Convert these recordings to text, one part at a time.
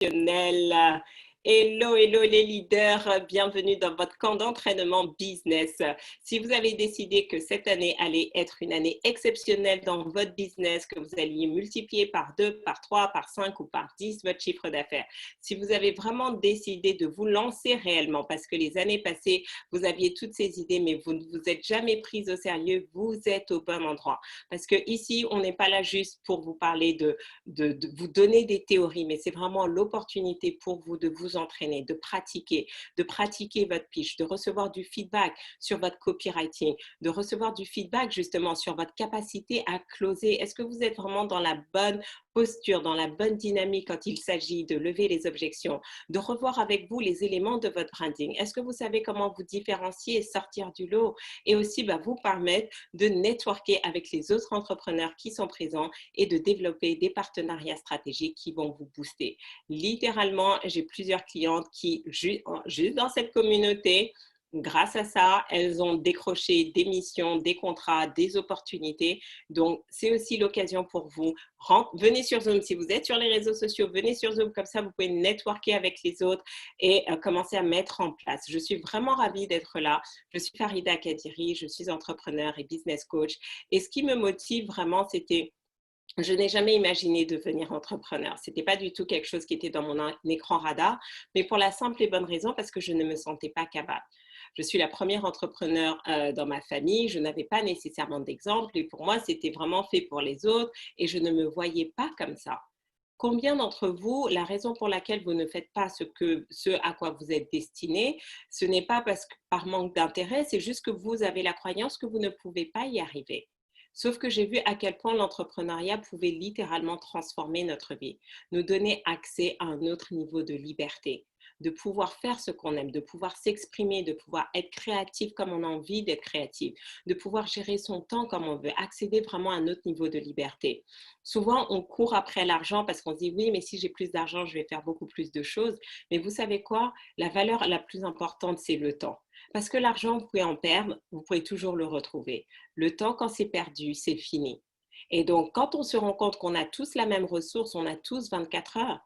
exceptionnel. Hello, hello les leaders, bienvenue dans votre camp d'entraînement business. Si vous avez décidé que cette année allait être une année exceptionnelle dans votre business, que vous alliez multiplier par 2, par 3, par 5 ou par 10 votre chiffre d'affaires, si vous avez vraiment décidé de vous lancer réellement, parce que les années passées, vous aviez toutes ces idées, mais vous ne vous êtes jamais prise au sérieux, vous êtes au bon endroit. Parce que ici, on n'est pas là juste pour vous parler de vous donner des théories, mais c'est vraiment l'opportunité pour vous de vous entraîner, de pratiquer votre pitch, de recevoir du feedback sur votre copywriting, de recevoir du feedback justement sur votre capacité à closer. Est-ce que vous êtes vraiment dans la bonne posture, dans la bonne dynamique quand il s'agit de lever les objections, de revoir avec vous les éléments de votre branding? Est-ce que vous savez comment vous différencier et sortir du lot et aussi vous permettre de networker avec les autres entrepreneurs qui sont présents et de développer des partenariats stratégiques qui vont vous booster. Littéralement, j'ai plusieurs clientes qui, juste dans cette communauté, grâce à ça, elles ont décroché des missions, des contrats, des opportunités. Donc, c'est aussi l'occasion pour vous. Venez sur Zoom. Si vous êtes sur les réseaux sociaux, venez sur Zoom. Comme ça, vous pouvez networker avec les autres et commencer à mettre en place. Je suis vraiment ravie d'être là. Je suis Farida Kadiri, je suis entrepreneur et business coach. Et ce qui me motive vraiment, je n'ai jamais imaginé devenir entrepreneur. Ce n'était pas du tout quelque chose qui était dans mon écran radar, mais pour la simple et bonne raison parce que je ne me sentais pas capable. Je suis la première entrepreneur dans ma famille, je n'avais pas nécessairement d'exemple et pour moi, c'était vraiment fait pour les autres et je ne me voyais pas comme ça. Combien d'entre vous, la raison pour laquelle vous ne faites pas ce à quoi vous êtes destiné, ce n'est pas parce que par manque d'intérêt, c'est juste que vous avez la croyance que vous ne pouvez pas y arriver. Sauf que j'ai vu à quel point l'entrepreneuriat pouvait littéralement transformer notre vie, nous donner accès à un autre niveau de liberté, de pouvoir faire ce qu'on aime, de pouvoir s'exprimer, de pouvoir être créatif comme on a envie d'être créatif, de pouvoir gérer son temps comme on veut, accéder vraiment à un autre niveau de liberté. Souvent, on court après l'argent parce qu'on se dit oui, mais si j'ai plus d'argent, je vais faire beaucoup plus de choses. Mais vous savez quoi? La valeur la plus importante, c'est le temps. Parce que l'argent, vous pouvez en perdre, vous pouvez toujours le retrouver. Le temps, quand c'est perdu, c'est fini. Et donc, quand on se rend compte qu'on a tous la même ressource, on a tous 24 heures,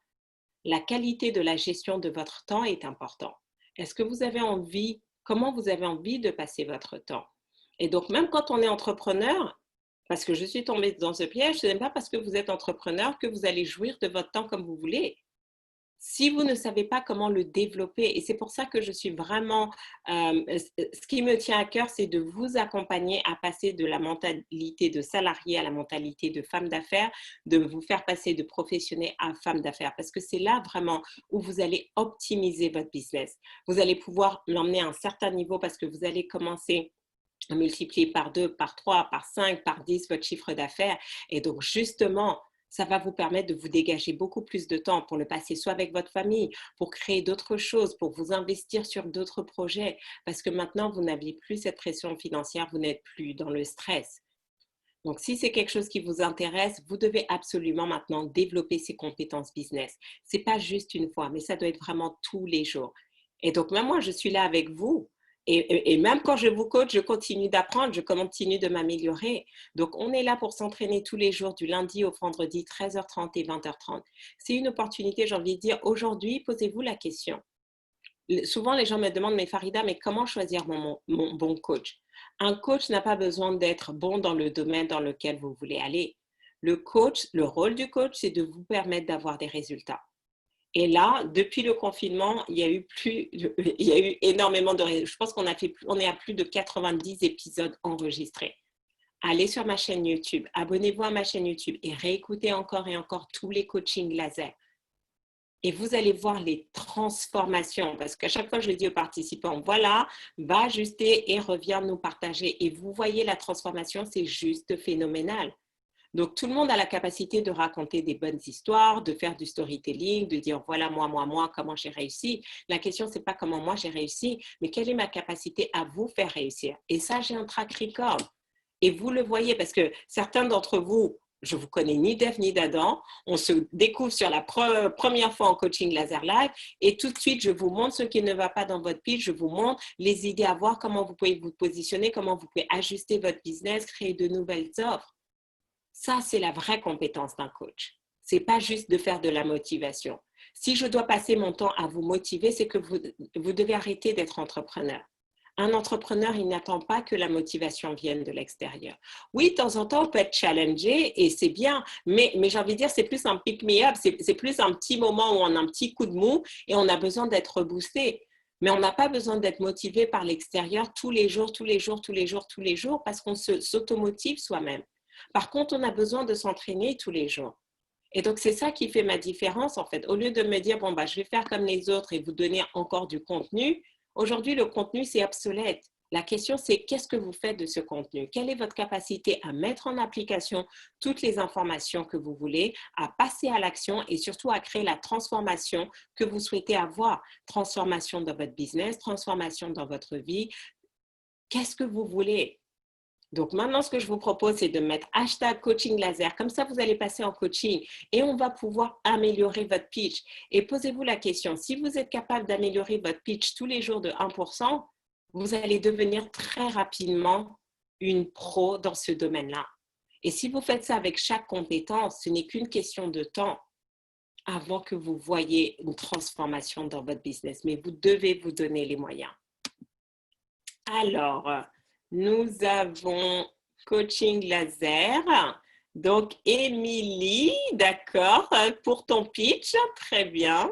la qualité de la gestion de votre temps est importante. Est-ce que vous avez envie, comment vous avez envie de passer votre temps? Et donc, même quand on est entrepreneur, parce que je suis tombée dans ce piège, ce n'est pas parce que vous êtes entrepreneur que vous allez jouir de votre temps comme vous voulez. Si vous ne savez pas comment le développer, et c'est pour ça que je suis vraiment, ce qui me tient à cœur, c'est de vous accompagner à passer de la mentalité de salarié à la mentalité de femme d'affaires, de vous faire passer de professionnel à femme d'affaires, parce que c'est là vraiment où vous allez optimiser votre business. Vous allez pouvoir l'emmener à un certain niveau parce que vous allez commencer à multiplier par 2, par 3, par 5, par 10 votre chiffre d'affaires. Et donc, justement, ça va vous permettre de vous dégager beaucoup plus de temps pour le passer soit avec votre famille, pour créer d'autres choses, pour vous investir sur d'autres projets. Parce que maintenant, vous n'avez plus cette pression financière, vous n'êtes plus dans le stress. Donc, si c'est quelque chose qui vous intéresse, vous devez absolument maintenant développer ces compétences business. Ce n'est pas juste une fois, mais ça doit être vraiment tous les jours. Et donc, même moi, je suis là avec vous. Et même quand je vous coach, je continue d'apprendre, je continue de m'améliorer. Donc, on est là pour s'entraîner tous les jours, du lundi au vendredi, 13h30 et 20h30. C'est une opportunité, j'ai envie de dire, aujourd'hui, posez-vous la question. Souvent, les gens me demandent, mais Farida, mais comment choisir mon bon coach? Un coach n'a pas besoin d'être bon dans le domaine dans lequel vous voulez aller. Le coach, le rôle du coach, c'est de vous permettre d'avoir des résultats. Et là, depuis le confinement, il y a eu énormément de résultats. Je pense on est à plus de 90 épisodes enregistrés. Allez sur ma chaîne YouTube, abonnez-vous à ma chaîne YouTube et réécoutez encore et encore tous les coachings laser. Et vous allez voir les transformations, parce qu'à chaque fois, je le dis aux participants, voilà, va ajuster et reviens nous partager. Et vous voyez la transformation, c'est juste phénoménal. Donc, tout le monde a la capacité de raconter des bonnes histoires, de faire du storytelling, de dire voilà, moi, comment j'ai réussi. La question, ce n'est pas comment moi j'ai réussi, mais quelle est ma capacité à vous faire réussir. Et ça, j'ai un track record. Et vous le voyez, parce que certains d'entre vous, je ne vous connais ni d'Ève ni d'Adam, on se découvre sur la première fois en coaching laser live et tout de suite, je vous montre ce qui ne va pas dans votre pitch, je vous montre les idées à voir, comment vous pouvez vous positionner, comment vous pouvez ajuster votre business, créer de nouvelles offres. Ça, c'est la vraie compétence d'un coach. Ce n'est pas juste de faire de la motivation. Si je dois passer mon temps à vous motiver, c'est que vous devez arrêter d'être entrepreneur. Un entrepreneur, il n'attend pas que la motivation vienne de l'extérieur. Oui, de temps en temps, on peut être challengé et c'est bien, mais j'ai envie de dire, c'est plus un pick-me-up, c'est plus un petit moment où on a un petit coup de mou et on a besoin d'être boosté. Mais on n'a pas besoin d'être motivé par l'extérieur tous les jours, tous les jours, tous les jours, tous les jours, parce qu'on s'automotive soi-même. Par contre, on a besoin de s'entraîner tous les jours. Et donc, c'est ça qui fait ma différence, en fait. Au lieu de me dire, bon, bah, je vais faire comme les autres et vous donner encore du contenu, aujourd'hui, le contenu, c'est obsolète. La question, c'est qu'est-ce que vous faites de ce contenu? Quelle est votre capacité à mettre en application toutes les informations que vous voulez, à passer à l'action et surtout à créer la transformation que vous souhaitez avoir? Transformation dans votre business, transformation dans votre vie. Qu'est-ce que vous voulez? Donc, maintenant, ce que je vous propose, c'est de mettre hashtag coaching laser. Comme ça, vous allez passer en coaching et on va pouvoir améliorer votre pitch. Et posez-vous la question, si vous êtes capable d'améliorer votre pitch tous les jours de 1%, vous allez devenir très rapidement une pro dans ce domaine-là. Et si vous faites ça avec chaque compétence, ce n'est qu'une question de temps avant que vous voyez une transformation dans votre business. Mais vous devez vous donner les moyens. Alors, nous avons coaching laser. Donc, Émilie, d'accord, pour ton pitch, très bien.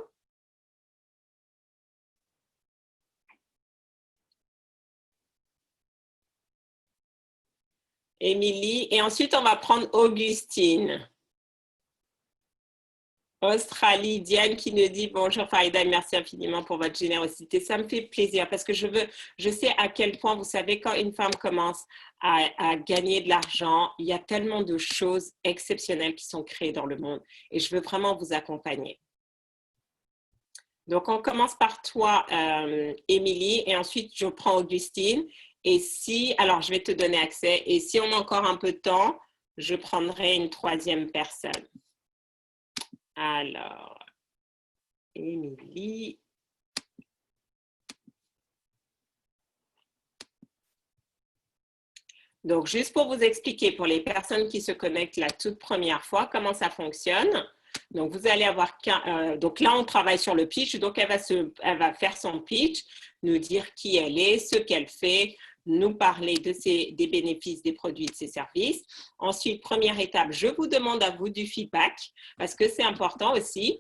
Émilie, et ensuite, on va prendre Augustine. Australie, Diane qui nous dit bonjour Farida, merci infiniment pour votre générosité. Ça me fait plaisir parce que je sais à quel point, vous savez, quand une femme commence à gagner de l'argent, il y a tellement de choses exceptionnelles qui sont créées dans le monde et je veux vraiment vous accompagner. Donc, on commence par toi, Émilie, et ensuite je prends Augustine. Et si, alors je vais te donner accès, et si on a encore un peu de temps, je prendrai une troisième personne. Alors, Émilie. Donc, juste pour vous expliquer, pour les personnes qui se connectent la toute première fois, comment ça fonctionne. Donc, vous allez avoir donc là, on travaille sur le pitch. Donc, elle va faire son pitch, nous dire qui elle est, ce qu'elle fait, nous parler des bénéfices des produits de ses services. Ensuite, première étape, je vous demande à vous du feedback parce que c'est important aussi.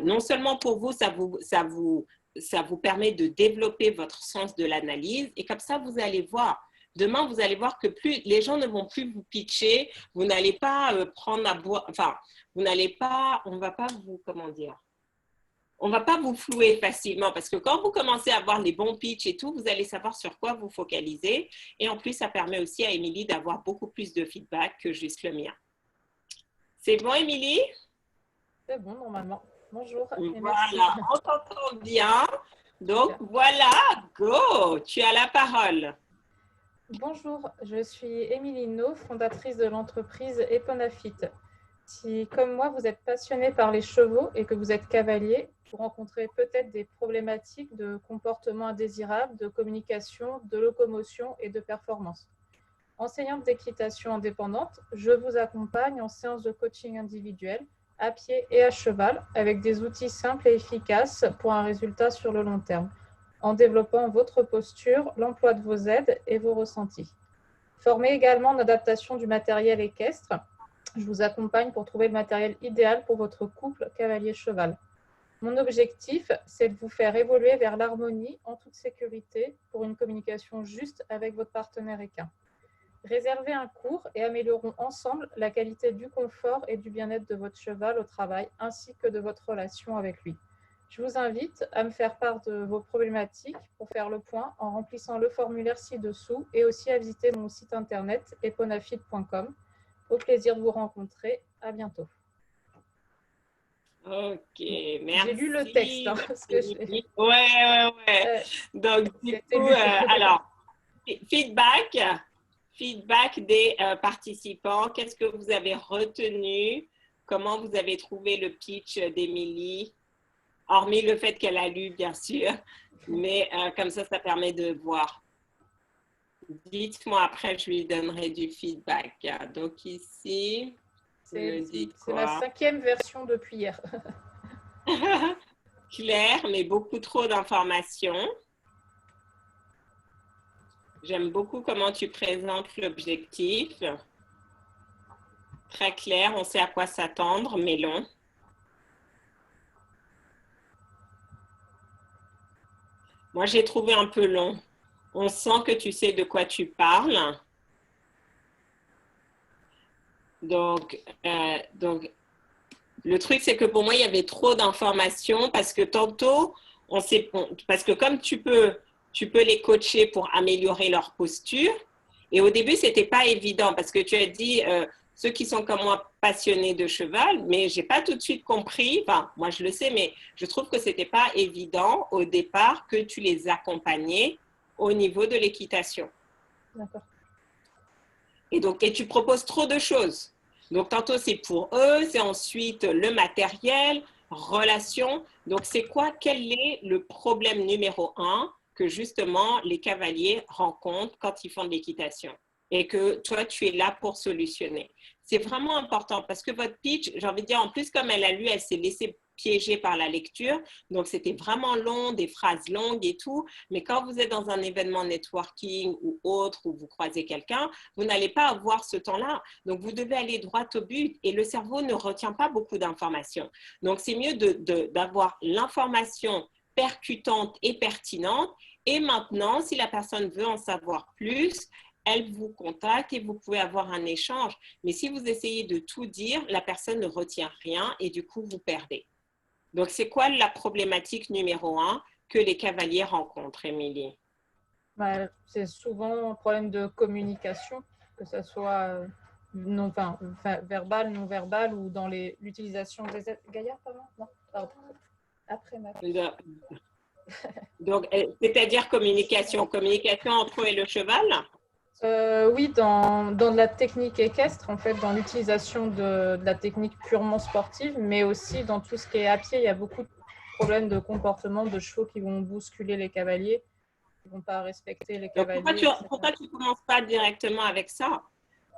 Non seulement pour vous, ça vous permet de développer votre sens de l'analyse et comme ça, vous allez voir. Demain, vous allez voir que les gens ne vont plus vous pitcher, vous n'allez pas prendre à boire, enfin, vous n'allez pas, on va pas vous, comment dire, on va pas vous flouer facilement parce que quand vous commencez à avoir les bons pitchs et tout, vous allez savoir sur quoi vous focaliser. Et en plus, ça permet aussi à Émilie d'avoir beaucoup plus de feedback que juste le mien. C'est bon, Émilie? C'est bon, normalement. Bonjour. Voilà, on t'entend bien. Donc, voilà, go, tu as la parole. Bonjour, je suis Émilie No, fondatrice de l'entreprise Eponafit. Si, comme moi, vous êtes passionné par les chevaux et que vous êtes cavalier, vous rencontrez peut-être des problématiques de comportement indésirable, de communication, de locomotion et de performance. Enseignante d'équitation indépendante, je vous accompagne en séance de coaching individuel, à pied et à cheval, avec des outils simples et efficaces pour un résultat sur le long terme, en développant votre posture, l'emploi de vos aides et vos ressentis. Formée également en adaptation du matériel équestre, je vous accompagne pour trouver le matériel idéal pour votre couple cavalier-cheval. Mon objectif, c'est de vous faire évoluer vers l'harmonie en toute sécurité pour une communication juste avec votre partenaire équin. Réservez un cours et améliorons ensemble la qualité du confort et du bien-être de votre cheval au travail ainsi que de votre relation avec lui. Je vous invite à me faire part de vos problématiques pour faire le point en remplissant le formulaire ci-dessous et aussi à visiter mon site internet eponafit.com. Au plaisir de vous rencontrer. À bientôt. Ok, merci. J'ai lu le texte. Hein, parce que ouais. Donc, du coup, alors, feedback des participants. Qu'est-ce que vous avez retenu? Comment vous avez trouvé le pitch d'Émilie? Hormis le fait qu'elle a lu, bien sûr. Mais comme ça permet de voir. Dites-moi après, je lui donnerai du feedback. Donc ici, c'est ma 5e version depuis hier. Clair, mais beaucoup trop d'informations. J'aime beaucoup comment tu présentes l'objectif. Très clair, on sait à quoi s'attendre, mais long. Moi, j'ai trouvé un peu long. On sent que tu sais de quoi tu parles. Donc, le truc, c'est que pour moi, il y avait trop d'informations parce que tantôt, parce que comme tu peux les coacher pour améliorer leur posture. Et au début, c'était pas évident parce que tu as dit ceux qui sont comme moi passionnés de cheval, mais j'ai pas tout de suite compris. Enfin, moi je le sais, mais je trouve que c'était pas évident au départ que tu les accompagnais au niveau de l'équitation. D'accord. Et tu proposes trop de choses. Donc, tantôt, c'est pour eux, c'est ensuite le matériel, relation. Donc, c'est quoi, quel est le problème numéro un que justement les cavaliers rencontrent quand ils font de l'équitation et que toi, tu es là pour solutionner. C'est vraiment important parce que votre pitch, j'ai envie de dire, en plus, comme elle a lu, elle s'est laissée piéger par la lecture. Donc, c'était vraiment long, des phrases longues et tout. Mais quand vous êtes dans un événement networking ou autre, où vous croisez quelqu'un, vous n'allez pas avoir ce temps-là. Donc, vous devez aller droit au but et le cerveau ne retient pas beaucoup d'informations. Donc, c'est mieux d'avoir l'information percutante et pertinente. Et maintenant, si la personne veut en savoir plus, elle vous contacte et vous pouvez avoir un échange. Mais si vous essayez de tout dire, la personne ne retient rien et du coup, vous perdez. Donc, c'est quoi la problématique numéro un que les cavaliers rencontrent, Émilie? Bah, c'est souvent un problème de communication, que ce soit non, verbal, non verbal ou dans l'utilisation des aides. Gaillard, pardon. Non, pardon. Après ma fiche. Donc, c'est-à-dire communication, communication entre eux et le cheval? Oui, dans de la technique équestre, en fait, dans l'utilisation de la technique purement sportive, mais aussi dans tout ce qui est à pied, il y a beaucoup de problèmes de comportement de chevaux qui vont bousculer les cavaliers, qui ne vont pas respecter les Donc, cavaliers, etc. pourquoi tu commences pas directement avec ça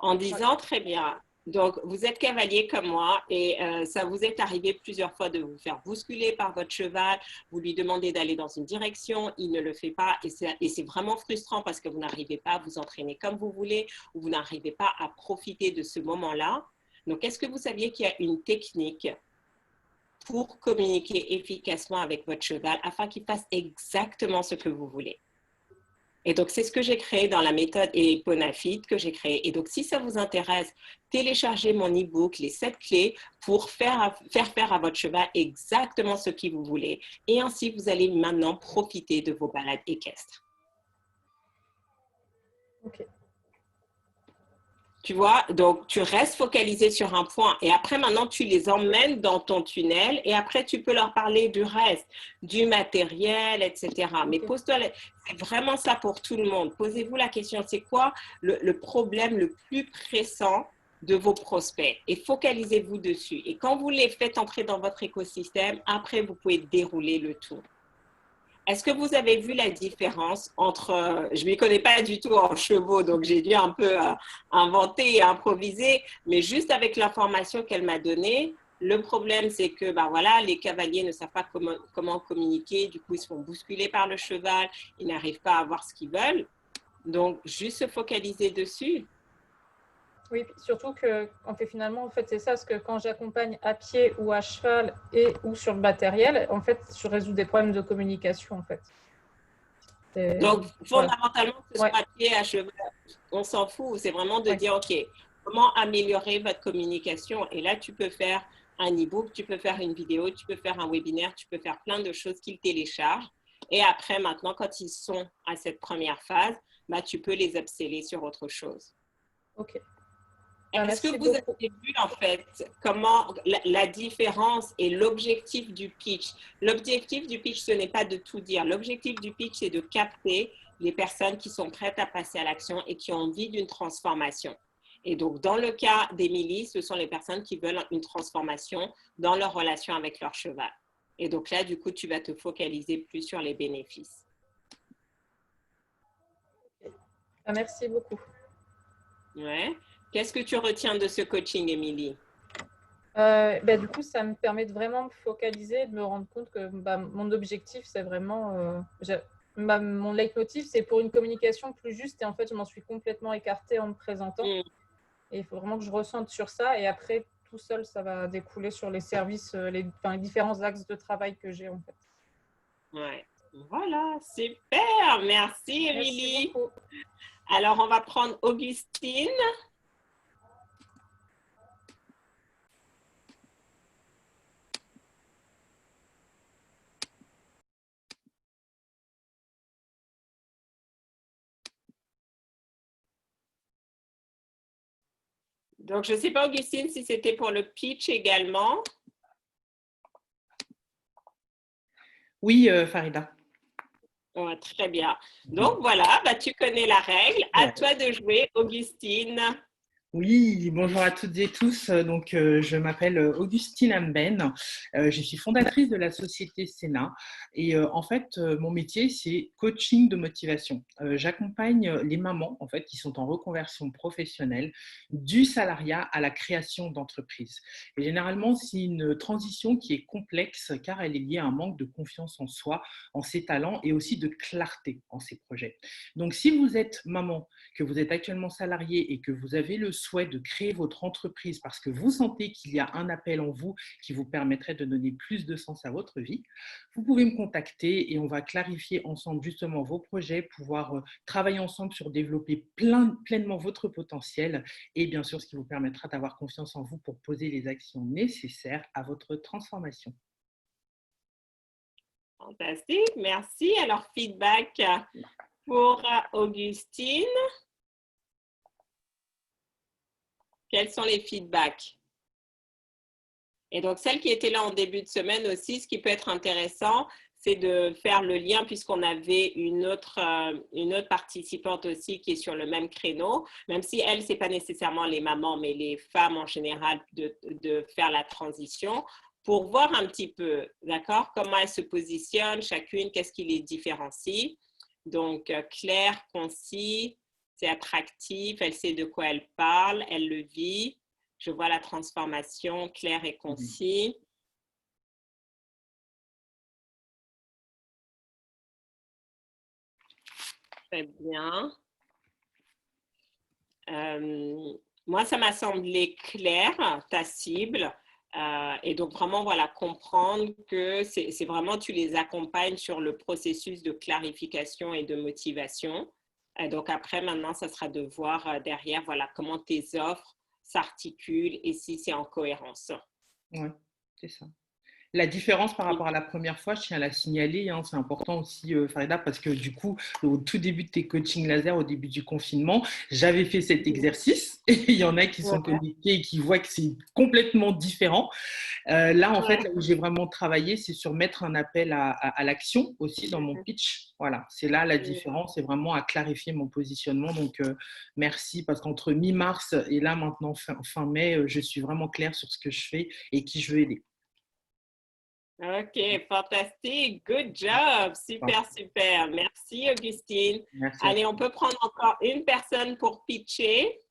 en disant très bien. Donc, vous êtes cavalier comme moi et ça vous est arrivé plusieurs fois de vous faire bousculer par votre cheval. Vous lui demandez d'aller dans une direction, il ne le fait pas et c'est vraiment frustrant parce que vous n'arrivez pas à vous entraîner comme vous voulez ou vous n'arrivez pas à profiter de ce moment-là. Donc, est-ce que vous saviez qu'il y a une technique pour communiquer efficacement avec votre cheval afin qu'il fasse exactement ce que vous voulez? Et donc, c'est ce que j'ai créé dans la méthode Eponafit que j'ai créé. Et donc, si ça vous intéresse, téléchargez mon e-book, les 7 clés pour faire faire à votre cheval exactement ce qu'il vous voulez. Et ainsi, vous allez maintenant profiter de vos balades équestres. Ok. Tu vois, donc tu restes focalisé sur un point et après maintenant tu les emmènes dans ton tunnel et après tu peux leur parler du reste, du matériel, etc. Mais pose-toi, c'est vraiment ça pour tout le monde. Posez-vous la question, c'est quoi le problème le plus pressant de vos prospects et focalisez-vous dessus. Et quand vous les faites entrer dans votre écosystème, après vous pouvez dérouler le tout. Est-ce que vous avez vu la différence entre, je ne m'y connais pas du tout en chevaux, donc j'ai dû un peu inventer et improviser, mais juste avec l'information qu'elle m'a donnée, le problème c'est que ben voilà, les cavaliers ne savent pas comment communiquer, du coup ils se font bousculer par le cheval, ils n'arrivent pas à avoir ce qu'ils veulent. Donc juste se focaliser dessus. Oui, surtout que finalement, en fait, c'est ça, parce que quand j'accompagne à pied ou à cheval et ou sur le matériel, en fait, je résous des problèmes de communication, en fait. Donc Voilà. fondamentalement, que ce Ouais. soit à pied, à cheval, on s'en fout. C'est vraiment de Ouais. dire, OK, comment améliorer votre communication? Et là, tu peux faire un e-book, tu peux faire une vidéo, tu peux faire un webinaire, tu peux faire plein de choses qu'ils téléchargent. Et après, maintenant, quand ils sont à cette première phase, bah, tu peux les upseller sur autre chose. Ok. Ben, Est-ce que merci vous avez beaucoup. vu en fait comment la différence et l'objectif du pitch? L'objectif du pitch, ce n'est pas de tout dire. L'objectif du pitch, c'est de capter les personnes qui sont prêtes à passer à l'action et qui ont envie d'une transformation. Et donc, dans le cas d'Émilie, ce sont les personnes qui veulent une transformation dans leur relation avec leur cheval. Et donc là, du coup, tu vas te focaliser plus sur les bénéfices. Ben, merci beaucoup. Ouais. Qu'est-ce que tu retiens de ce coaching, Émilie? Du coup, ça me permet de vraiment me focaliser et de me rendre compte que mon objectif, c'est vraiment… mon leitmotiv, c'est pour une communication plus juste et en fait, je m'en suis complètement écartée en me présentant. Mm. Et il faut vraiment que je ressente sur ça et après, tout seul, ça va découler sur les services, les différents axes de travail que j'ai en fait. Ouais. Voilà, super. Merci, Merci Émilie. beaucoup. Alors, on va prendre Augustine. Donc, je ne sais pas, Augustine, si c'était pour le pitch également. Oui, Farida. Ouais, très bien. Donc, voilà, tu connais la règle. À Ouais. toi de jouer, Augustine. Oui, bonjour à toutes et tous. Donc, je m'appelle Augustine Amben. Je suis fondatrice de la société Sénat. Et en fait, mon métier, c'est coaching de motivation. J'accompagne les mamans, en fait, qui sont en reconversion professionnelle du salariat à la création d'entreprises. Et généralement, c'est une transition qui est complexe car elle est liée à un manque de confiance en soi, en ses talents et aussi de clarté en ses projets. Donc, si vous êtes maman, que vous êtes actuellement salarié et que vous avez le souhait de créer votre entreprise parce que vous sentez qu'il y a un appel en vous qui vous permettrait de donner plus de sens à votre vie, vous pouvez me contacter et on va clarifier ensemble justement vos projets, pouvoir travailler ensemble sur développer pleinement votre potentiel et bien sûr ce qui vous permettra d'avoir confiance en vous pour poser les actions nécessaires à votre transformation. Fantastique, merci. Alors, feedback pour Augustine. Quels sont les feedbacks? Et donc, celle qui était là en début de semaine aussi, ce qui peut être intéressant, c'est de faire le lien puisqu'on avait une autre participante aussi qui est sur le même créneau, même si elle, ce n'est pas nécessairement les mamans, mais les femmes en général, de faire la transition pour voir un petit peu, d'accord, comment elles se positionnent, chacune, qu'est-ce qui les différencie. Donc, clair, concis, c'est attractif, elle sait de quoi elle parle, elle le vit. Je vois la transformation claire et concis. Très bien. Moi, ça m'a semblé clair, ta cible. Et donc, vraiment, voilà, comprendre que c'est vraiment, tu les accompagnes sur le processus de clarification et de motivation. Donc, après, maintenant, ça sera de voir derrière, voilà, comment tes offres s'articulent et si c'est en cohérence. Oui, c'est ça. La différence par rapport à la première fois, je tiens à la signaler, hein, c'est important aussi, Farida, parce que du coup, au tout début de tes coachings laser, au début du confinement, j'avais fait cet exercice et il y en a qui sont connectés et qui voient que c'est complètement différent. Là, en fait, là où j'ai vraiment travaillé, c'est sur mettre un appel à l'action aussi dans mon pitch. Voilà, c'est là la différence, c'est vraiment à clarifier mon positionnement. Donc, merci, parce qu'entre mi-mars et là, maintenant, fin mai, je suis vraiment claire sur ce que je fais et qui je veux aider. Ok, fantastique. Good job. Super, super. Merci, Augustine. Merci. Allez, on peut prendre encore une personne pour pitcher.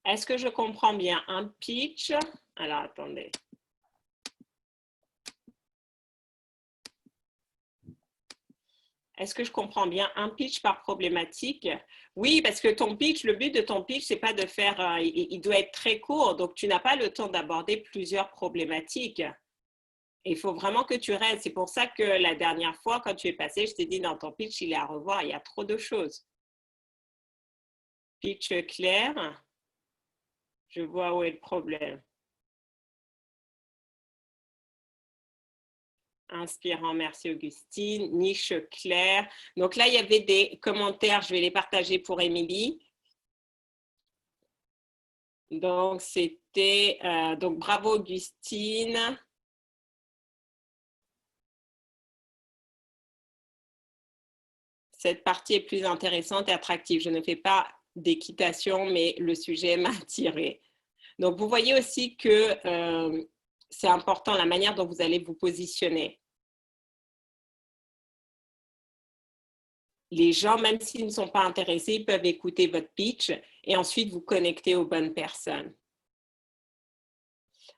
Est-ce que je comprends bien un pitch? Alors, attendez. Est-ce que je comprends bien un pitch par problématique? Oui, parce que ton pitch, le but de ton pitch, c'est pas de faire, il doit être très court, donc tu n'as pas le temps d'aborder plusieurs problématiques. Il faut vraiment que tu restes. C'est pour ça que la dernière fois, quand tu es passé, je t'ai dit dans ton pitch, il est à revoir, il y a trop de choses. Pitch clair, je vois où est le problème. Inspirant, merci Augustine. Niche claire. Donc là, il y avait des commentaires, je vais les partager pour Émilie. Donc, c'était, donc bravo Augustine. Cette partie est plus intéressante et attractive. Je ne fais pas d'équitation, mais le sujet m'a attiré. Donc, vous voyez aussi que c'est important la manière dont vous allez vous positionner. les gens, même s'ils ne sont pas intéressés, ils peuvent écouter votre pitch et ensuite vous connecter aux bonnes personnes.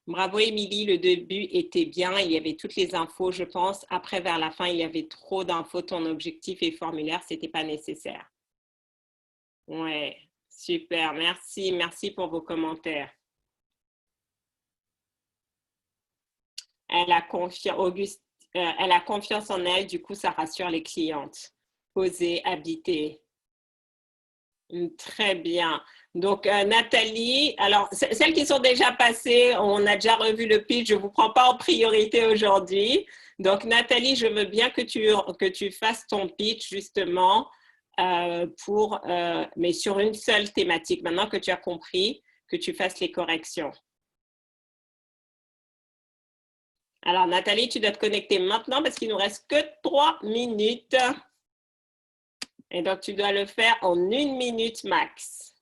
Bravo, Émilie, le début était bien, il y avait toutes les infos, je pense. Après, vers la fin, il y avait trop d'infos, ton objectif et formulaire, ce n'était pas nécessaire. Ouais, super, merci, merci pour vos commentaires. Elle a confiance en elle, du coup, ça rassure les clientes. Poser, habiter. Très bien. Donc, Nathalie, alors, celles qui sont déjà passées, on a déjà revu le pitch, je ne vous prends pas en priorité aujourd'hui. Donc, Nathalie, je veux bien que tu fasses ton pitch, justement, mais sur une seule thématique. Maintenant que tu as compris, que tu fasses les corrections. Alors, Nathalie, tu dois te connecter maintenant parce qu'il ne nous reste que 3 minutes. Et donc, tu dois le faire en 1 minute max.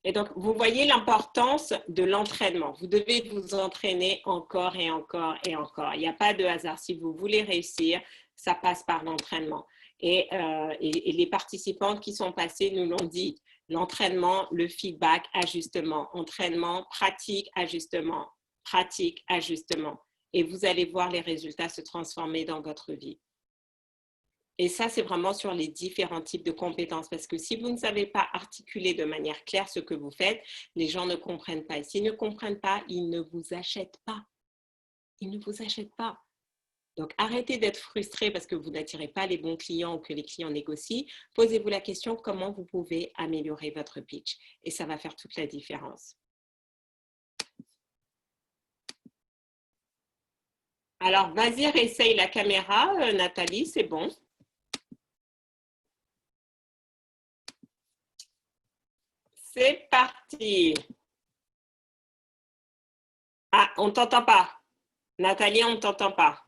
Et donc, vous voyez l'importance de l'entraînement. Vous devez vous entraîner encore et encore et encore. Il n'y a pas de hasard. Si vous voulez réussir, ça passe par l'entraînement. Et les participantes qui sont passées nous l'ont dit. L'entraînement, le feedback, ajustement. Entraînement, pratique, ajustement. Pratique, ajustement. Et vous allez voir les résultats se transformer dans votre vie. Et ça, c'est vraiment sur les différents types de compétences. Parce que si vous ne savez pas articuler de manière claire ce que vous faites, les gens ne comprennent pas. Et s'ils ne comprennent pas, ils ne vous achètent pas. Ils ne vous achètent pas. Donc, arrêtez d'être frustré parce que vous n'attirez pas les bons clients ou que les clients négocient. Posez-vous la question comment vous pouvez améliorer votre pitch. Et ça va faire toute la différence. Alors, vas-y, réessaye la caméra, Nathalie, c'est bon. C'est parti. Ah, on ne t'entend pas. Nathalie, on ne t'entend pas.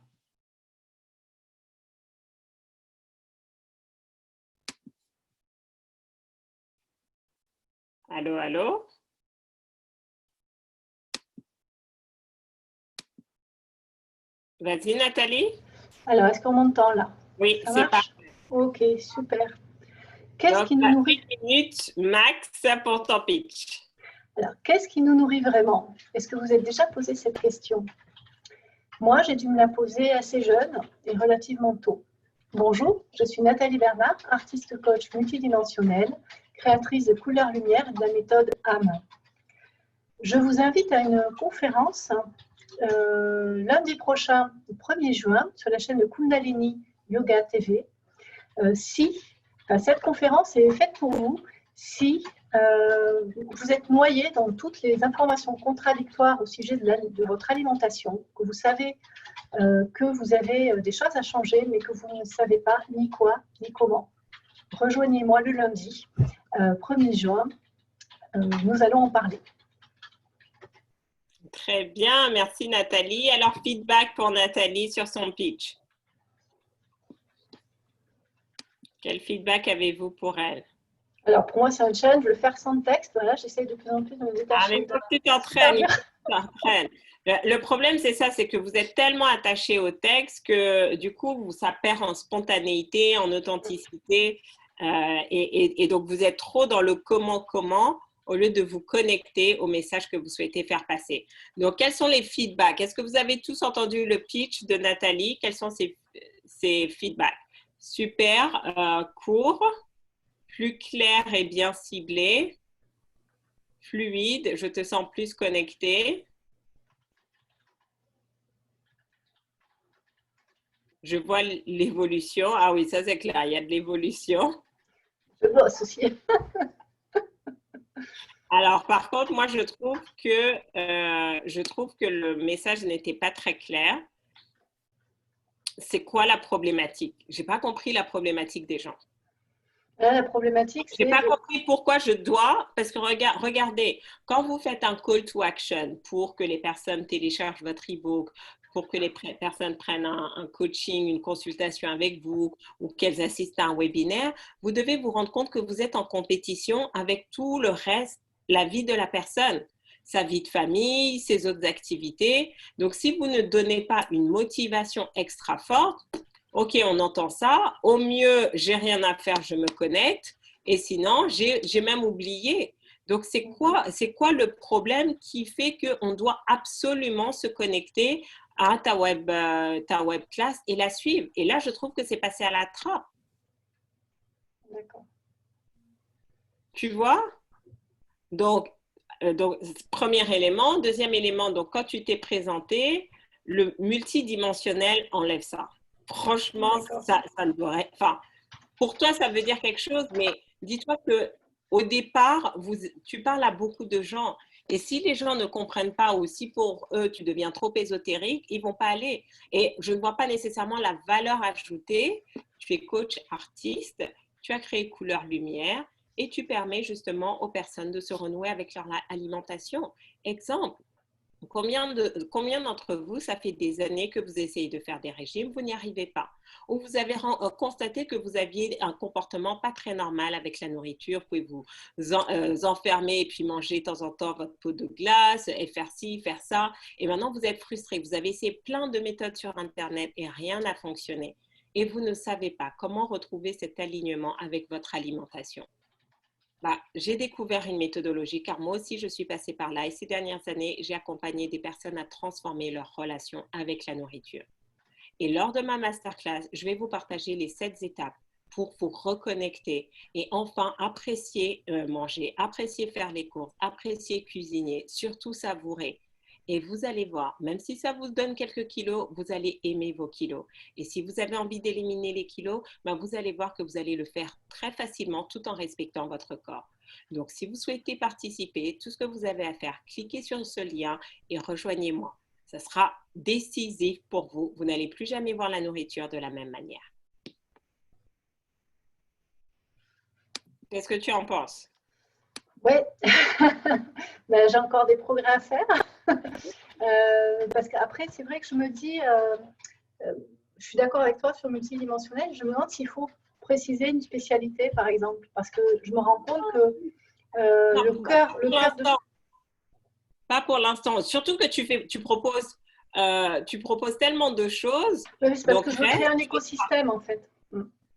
Allô, allô? Vas-y, Nathalie. Alors, est-ce qu'on m'entend là? Oui, c'est parfait. Ok, super. Qu'est-ce qui nous nourrit? 1 minute max pour ton pitch. Alors, qu'est-ce qui nous nourrit vraiment? Est-ce que vous avez déjà posé cette question? Moi, j'ai dû me la poser assez jeune et relativement tôt. Bonjour, je suis Nathalie Bernard, artiste coach multidimensionnelle, créatrice de Couleur Lumière et de la méthode âme. Je vous invite à une conférence lundi prochain, le 1er juin, sur la chaîne de Kundalini Yoga TV. Cette conférence est faite pour vous si vous êtes noyé dans toutes les informations contradictoires au sujet de votre alimentation, que vous savez que vous avez des choses à changer, mais que vous ne savez pas ni quoi, ni comment. Rejoignez-moi le lundi 1er juin, nous allons en parler. Très bien, merci Nathalie. Alors, feedback pour Nathalie sur son pitch. Quel feedback avez-vous pour elle? Alors, pour moi, c'est un challenge de le faire sans texte. Voilà, j'essaie de plus en plus de me détacher. Ah, mais faut que tu t'entraînes. Le problème, c'est ça, c'est que vous êtes tellement attaché au texte que du coup, ça perd en spontanéité, en authenticité. Et donc, vous êtes trop dans le comment au lieu de vous connecter au message que vous souhaitez faire passer. Donc, quels sont les feedbacks? Est-ce que vous avez tous entendu le pitch de Nathalie? Quels sont ces feedbacks? Super, court, plus clair et bien ciblé, fluide, je te sens plus connecté. Je vois l'évolution. Ah oui, ça c'est clair, il y a de l'évolution. Je bosse aussi. Alors, par contre, moi, je trouve que le message n'était pas très clair. C'est quoi la problématique? Je n'ai pas compris la problématique des gens. La problématique, c'est… Je n'ai pas compris pourquoi je dois, parce que regardez, quand vous faites un call to action pour que les personnes téléchargent votre e-book, pour que les personnes prennent un coaching, une consultation avec vous ou qu'elles assistent à un webinaire, vous devez vous rendre compte que vous êtes en compétition avec tout le reste, la vie de la personne. sa vie de famille, ses autres activités. Donc, si vous ne donnez pas une motivation extra forte, ok, on entend ça. Au mieux, j'ai rien à faire, je me connecte. Et sinon, j'ai même oublié. Donc, c'est quoi le problème qui fait qu'on doit absolument se connecter à ta web class et la suivre? Et là, je trouve que c'est passé à la trappe. D'accord. Tu vois? Donc, premier élément. Deuxième élément, donc, quand tu t'es présenté, le multidimensionnel enlève ça. Franchement, ça ne devrait... Enfin, pour toi, ça veut dire quelque chose, mais dis-toi qu'au départ, tu parles à beaucoup de gens. Et si les gens ne comprennent pas ou si pour eux, tu deviens trop ésotérique, ils ne vont pas aller. Et je ne vois pas nécessairement la valeur ajoutée. Tu es coach artiste, tu as créé Couleur Lumière et tu permets justement aux personnes de se renouer avec leur alimentation. Exemple, combien d'entre vous, ça fait des années que vous essayez de faire des régimes, vous n'y arrivez pas? Ou vous avez constaté que vous aviez un comportement pas très normal avec la nourriture, vous pouvez vous enfermer et puis manger de temps en temps votre pot de glace et faire ci, faire ça. Et maintenant, vous êtes frustré. Vous avez essayé plein de méthodes sur Internet et rien n'a fonctionné. Et vous ne savez pas comment retrouver cet alignement avec votre alimentation. J'ai découvert une méthodologie car moi aussi je suis passée par là et ces dernières années, j'ai accompagné des personnes à transformer leur relation avec la nourriture. Et lors de ma masterclass, je vais vous partager les 7 étapes pour vous reconnecter et enfin apprécier manger, apprécier faire les courses, apprécier cuisiner, surtout savourer. Et vous allez voir, même si ça vous donne quelques kilos, vous allez aimer vos kilos. Et si vous avez envie d'éliminer les kilos, vous allez voir que vous allez le faire très facilement tout en respectant votre corps. Donc, si vous souhaitez participer, tout ce que vous avez à faire, cliquez sur ce lien et rejoignez-moi. Ça sera décisif pour vous. Vous n'allez plus jamais voir la nourriture de la même manière. Qu'est-ce que tu en penses? Oui, j'ai encore des progrès à faire. Parce qu'après, c'est vrai que je me dis, je suis d'accord avec toi sur multidimensionnel, je me demande s'il faut préciser une spécialité, par exemple, parce que je me rends compte que le cœur de... Pas pour l'instant, surtout que tu proposes tellement de choses. Oui, c'est parce que je veux créer un écosystème, en fait.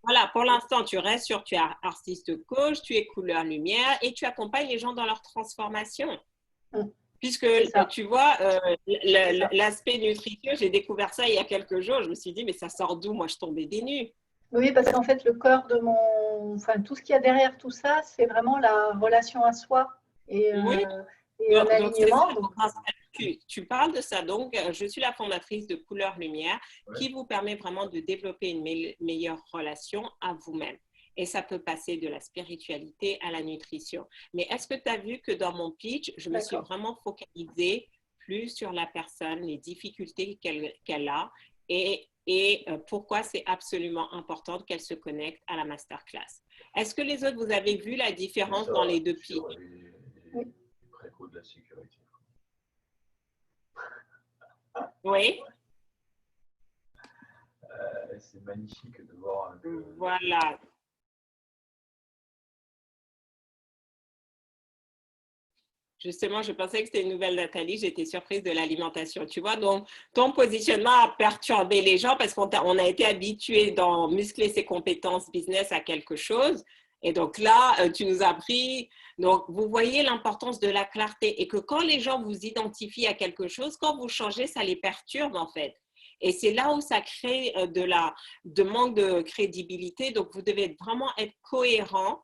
Voilà, pour l'instant, tu restes sur, tu es artiste coach, tu es Couleur Lumière et tu accompagnes les gens dans leur transformation. Puisque, tu vois, l'aspect nutritieux, j'ai découvert ça il y a quelques jours. Je me suis dit, mais ça sort d'où? Moi, je tombais des nues. Oui, parce qu'en fait, le cœur de enfin, tout ce qu'il y a derrière tout ça, c'est vraiment la relation à soi et, oui. Et un alignement. Tu parles de ça. Donc, je suis la fondatrice de Couleur Lumière qui vous permet vraiment de développer une meilleure relation à vous-même. Et ça peut passer de la spiritualité à la nutrition. Mais est-ce que tu as vu que dans mon pitch, je me suis vraiment focalisée plus sur la personne, les difficultés qu'elle a et pourquoi c'est absolument important qu'elle se connecte à la masterclass. Est-ce que les autres, vous avez vu la différence dans les deux pitchs? Oui. De la sécurité. Oui. C'est magnifique de voir. Voilà. Justement, je pensais que c'était une nouvelle Nathalie. J'étais surprise de l'alimentation. Tu vois, donc ton positionnement a perturbé les gens parce qu'on a été habitués dans muscler ses compétences business à quelque chose. Et donc là, tu nous as appris. Donc, vous voyez l'importance de la clarté et que quand les gens vous identifient à quelque chose, quand vous changez, ça les perturbe en fait. Et c'est là où ça crée de manque de crédibilité. Donc, vous devez vraiment être cohérent.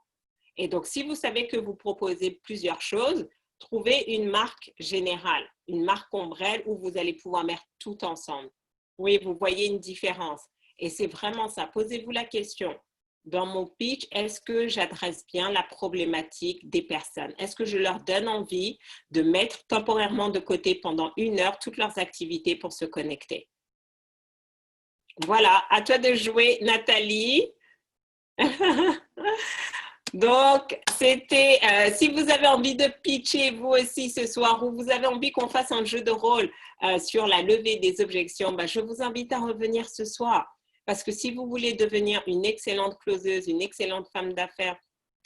Et donc, si vous savez que vous proposez plusieurs choses, trouvez une marque générale, une marque ombrelle où vous allez pouvoir mettre tout ensemble. Oui, vous voyez une différence. Et c'est vraiment ça. Posez-vous la question. Dans mon pitch, est-ce que j'adresse bien la problématique des personnes? Est-ce que je leur donne envie de mettre temporairement de côté pendant 1 heure toutes leurs activités pour se connecter? Voilà, à toi de jouer, Nathalie. Donc, c'était, si vous avez envie de pitcher vous aussi ce soir ou vous avez envie qu'on fasse un jeu de rôle sur la levée des objections, je vous invite à revenir ce soir. Parce que si vous voulez devenir une excellente closeuse, une excellente femme d'affaires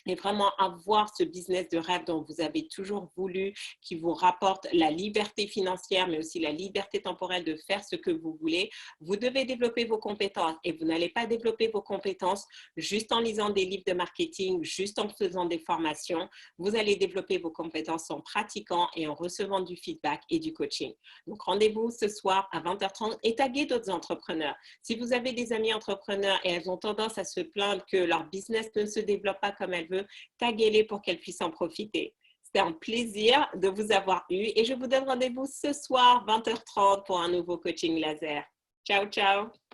et vraiment avoir ce business de rêve dont vous avez toujours voulu, qui vous rapporte la liberté financière, mais aussi la liberté temporelle de faire ce que vous voulez, vous devez développer vos compétences et vous n'allez pas développer vos compétences juste en lisant des livres de marketing, juste en faisant des formations. Vous allez développer vos compétences en pratiquant et en recevant du feedback et du coaching. Donc, rendez-vous ce soir à 20h30 et taguez d'autres entrepreneurs. Si vous avez des amis entrepreneurs et elles ont tendance à se plaindre que leur business ne se développe pas comme elles veulent, taguez-les pour qu'elles puissent en profiter. C'était un plaisir de vous avoir eu et je vous donne rendez-vous ce soir 20h30 pour un nouveau coaching laser. Ciao, ciao!